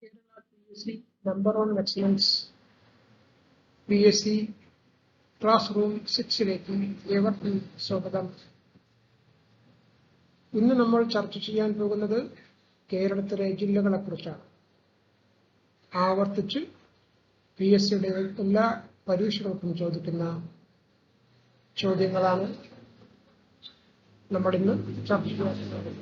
Kerala PSC number one excellence PSC class room 6ലേക്ക് ഏവർക്കും സ്വാഗതം. ഇന്ന് നമ്മൾ ചർച്ച ചെയ്യാൻ പോകുന്നത് കേരളത്തിലെ ജില്ലകളെക്കുറിച്ചാണ്. ആവർത്തിച്ച് PSCയുടെ എല്ലാ പരീക്ഷകൾക്കും ചോദിക്കുന്ന ചോദ്യങ്ങളാണ് നമ്മൾ ഇന്ന് ചർച്ച ചെയ്യാൻ പോകുന്നത്.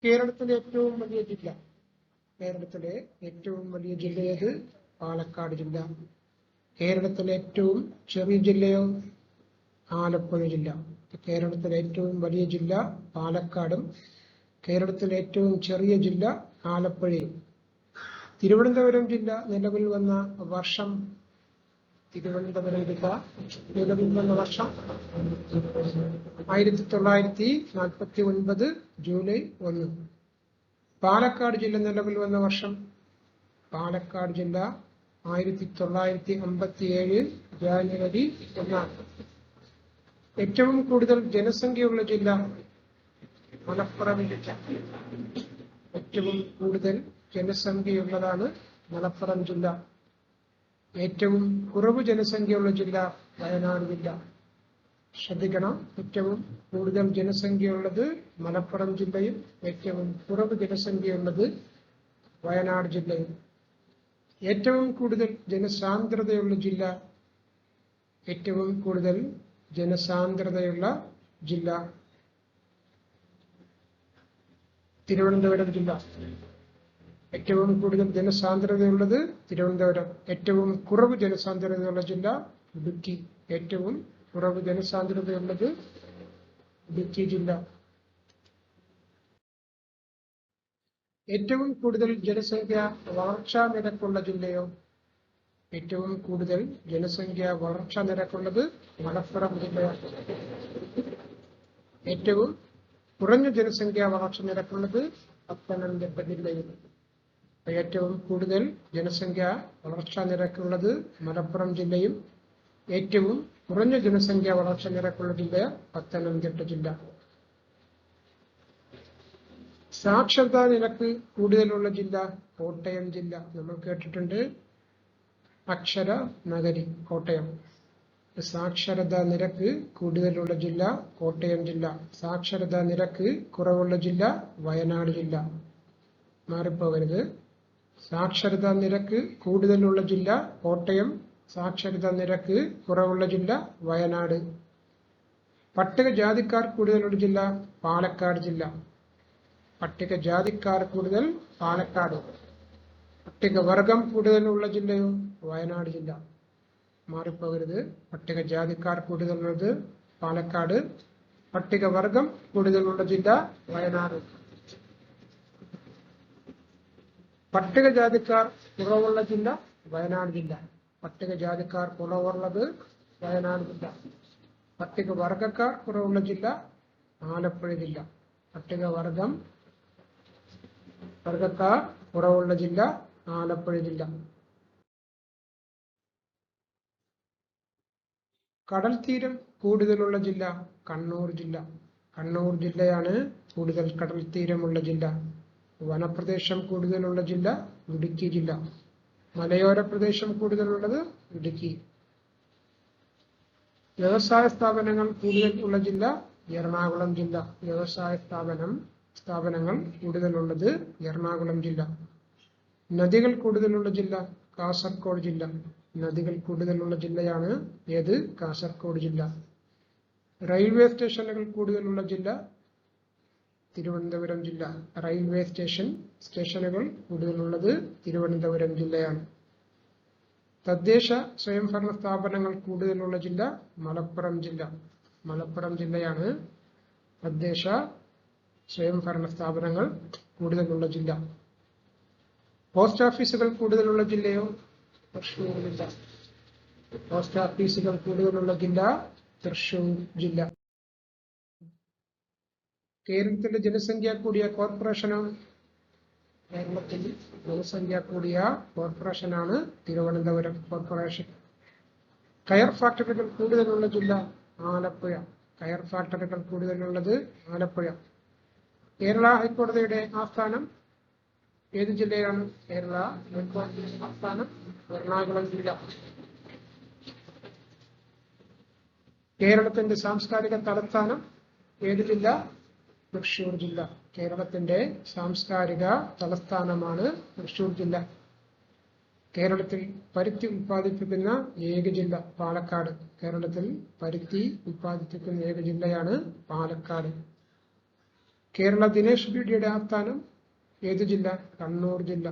കേരളത്തിലെ ഏറ്റവും വലിയ ജില്ല ഏത്? പാലക്കാട് ജില്ല. കേരളത്തിലെ ഏറ്റവും ചെറിയ ജില്ലയോ? ആലപ്പുഴ ജില്ല. കേരളത്തിലെ ഏറ്റവും വലിയ ജില്ല പാലക്കാടും കേരളത്തിലെ ഏറ്റവും ചെറിയ ജില്ല ആലപ്പുഴയും. തിരുവനന്തപുരം ജില്ല നിലവിൽ വന്ന വർഷം 1949 ജൂലൈ 1. പാലക്കാട് ജില്ല നിലവിൽ വന്ന വർഷം 1957 ജാനുവരി 1. ഏറ്റവും കൂടുതൽ ജനസംഖ്യയുള്ള ജില്ല മലപ്പുറം ജില്ല. ഏറ്റവും കൂടുതൽ ജനസംഖ്യയുള്ളതാണ് മലപ്പുറം ജില്ല. ഏറ്റവും കുറവ് ജനസംഖ്യയുള്ള ജില്ല വയനാട് ജില്ല. ശ്രദ്ധിക്കണം, ഏറ്റവും കൂടുതൽ ജനസംഖ്യയുള്ളത് മലപ്പുറം ജില്ലയും ഏറ്റവും കുറവ് ജനസംഖ്യയുള്ളത് വയനാട് ജില്ലയും. ഏറ്റവും കൂടുതൽ ജനസാന്ദ്രതയുള്ള ജില്ല തിരുവനന്തപുരം ജില്ല. ഏറ്റവും കൂടുതൽ ജനസാന്ദ്രതയുള്ളത് തിരുവനന്തപുരം. ഏറ്റവും കുറവ് ജനസാന്ദ്രതയുള്ള ജില്ല ഇടുക്കി. ഏറ്റവും കുറവ് ജനസാന്ദ്രതയുള്ളത് ഇടുക്കി ജില്ല. ഏറ്റവും കൂടുതൽ ജനസംഖ്യ വളർച്ചാ നിരക്കുള്ള ജില്ലയോ? ഏറ്റവും കൂടുതൽ ജനസംഖ്യ വളർച്ചാ നിരക്കുള്ളത് മലപ്പുറം ജില്ലയാണ്. ഏറ്റവും കുറഞ്ഞ ജനസംഖ്യ വളർച്ചാ നിരക്കുള്ളത് പത്തനംതിട്ട ജില്ലയിൽ. ഏറ്റവും കൂടുതൽ ജനസംഖ്യ വളർച്ചാ നിരക്കുള്ളത് മലപ്പുറം ജില്ലയും ഏറ്റവും കുറഞ്ഞ ജനസംഖ്യ വളർച്ചാ നിരക്കുള്ള ജില്ല പത്തനംതിട്ട ജില്ല. സാക്ഷരതാ നിരക്ക് കൂടുതലുള്ള ജില്ല കോട്ടയം ജില്ല. നമ്മൾ കേട്ടിട്ടുണ്ട് അക്ഷര നഗരി കോട്ടയം. സാക്ഷരതാ നിരക്ക് കൂടുതലുള്ള ജില്ല കോട്ടയം ജില്ല. സാക്ഷരതാ നിരക്ക് കുറവുള്ള ജില്ല വയനാട് ജില്ല. മാറിപ്പോകരുത്. സാക്ഷരതാ നിരക്ക് കൂടുതലുള്ള ജില്ല കോട്ടയം. സാക്ഷരതാ നിരക്ക് കുറവുള്ള ജില്ല വയനാട്. പട്ടികജാതിക്കാർ കൂടുതലുള്ള ജില്ല പാലക്കാട് ജില്ല. പട്ടികജാതിക്കാർ കൂടുതൽ പാലക്കാട്. പട്ടികവർഗം കൂടുതലുള്ള ജില്ലയോ? വയനാട് ജില്ല. മാറിപ്പോകരുത്. പട്ടികജാതിക്കാർ കൂടുതലുള്ളത് പാലക്കാട്. പട്ടികവർഗം കൂടുതലുള്ള ജില്ല വയനാട്. പട്ടികജാതിക്കാർ കുറവുള്ള ജില്ല വയനാട് ജില്ല. പട്ടികജാതിക്കാർ കുറവുള്ളത് വയനാട് ജില്ല. പട്ടികവർഗക്കാർ കുറവുള്ള ജില്ല ആലപ്പുഴ ജില്ല. വർഗക്കാർ കുറവുള്ള ജില്ല ആലപ്പുഴ ജില്ല. കടൽ തീരം കൂടുതലുള്ള ജില്ല കണ്ണൂർ ജില്ല. കണ്ണൂർ ജില്ലയാണ് കൂടുതൽ കടൽ തീരമുള്ള ജില്ല. വനപ്രദേശം കൂടുതലുള്ള ജില്ല ഇടുക്കി ജില്ല. മലയോര പ്രദേശം കൂടുതലുള്ളത് ഇടുക്കി. വ്യവസായ സ്ഥാപനങ്ങൾ കൂടുതൽ ഉള്ള ജില്ല എറണാകുളം ജില്ല. വ്യവസായ സ്ഥാപനങ്ങൾ കൂടുതലുള്ളത് എറണാകുളം ജില്ല. നദികൾ കൂടുതലുള്ള ജില്ല കാസർഗോഡ് ജില്ല. നദികൾ കൂടുതലുള്ള ജില്ലയാണ് ഏത്? കാസർഗോഡ് ജില്ല. റെയിൽവേ സ്റ്റേഷനുകൾ കൂടുതലുള്ള ജില്ല തിരുവനന്തപുരം ജില്ല. റെയിൽവേ സ്റ്റേഷനുകൾ കൂടുതലുള്ളത് തിരുവനന്തപുരം ജില്ലയാണ്. തദ്ദേശ സ്വയംഭരണ സ്ഥാപനങ്ങൾ കൂടുതലുള്ള ജില്ല മലപ്പുറം ജില്ല. മലപ്പുറം ജില്ലയാണ് തദ്ദേശ സ്വയംഭരണ സ്ഥാപനങ്ങൾ കൂടുതലുള്ള ജില്ല. പോസ്റ്റ് ഓഫീസുകൾ കൂടുതലുള്ള ജില്ലയോ? തൃശ്ശൂർ ജില്ല. പോസ്റ്റ് ഓഫീസുകൾ കൂടുതലുള്ള ജില്ല തൃശ്ശൂർ ജില്ല. കേരളത്തിലെ ജനസംഖ്യ കൂടിയ കോർപ്പറേഷനോ? കേരളത്തിൽ ജനസംഖ്യ കൂടിയ കോർപ്പറേഷനാണ് തിരുവനന്തപുരം കോർപ്പറേഷൻ. കയർ ഫാക്ടറികൾ കൂടുതലുള്ള ജില്ല ആലപ്പുഴ. കയർ ഫാക്ടറികൾ കൂടുതലുള്ളത് ആലപ്പുഴ. കേരള ഹൈക്കോടതിയുടെ ആസ്ഥാനം ഏത് ജില്ലയാണ്? കേരള ഹൈക്കോടതിയുടെ ആസ്ഥാനം എറണാകുളം ജില്ല. കേരളത്തിന്റെ സാംസ്കാരിക തലസ്ഥാനം ഏത് ജില്ല? തൃശ്ശൂർ ജില്ല. കേരളത്തിന്റെ സാംസ്കാരിക തലസ്ഥാനമാണ് തൃശ്ശൂർ ജില്ല. കേരളത്തിൽ പരുത്തി ഉത്പാദിപ്പിക്കുന്ന ഏക ജില്ല പാലക്കാട്. കേരളത്തിൽ പരുത്തി ഉത്പാദിപ്പിക്കുന്ന ഏക ജില്ലയാണ് പാലക്കാട്. കേരള ദിനേശ് ബീഡിയുടെ ആസ്ഥാനം ഏത് ജില്ല? കണ്ണൂർ ജില്ല.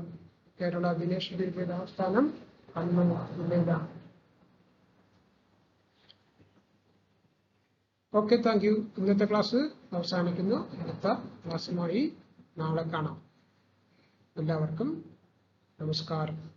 കേരള ദിനേശ് ബീഡിയുടെ ആസ്ഥാനം കണ്ണൂർ ജില്ലയിലാണ്. Okay, thank you. ഇന്നത്തെ ക്ലാസ് അവസാനിക്കുന്നു. അടുത്ത ക്ലാസ്സുമായി നാളെ കാണാം. എല്ലാവർക്കും നമസ്കാരം.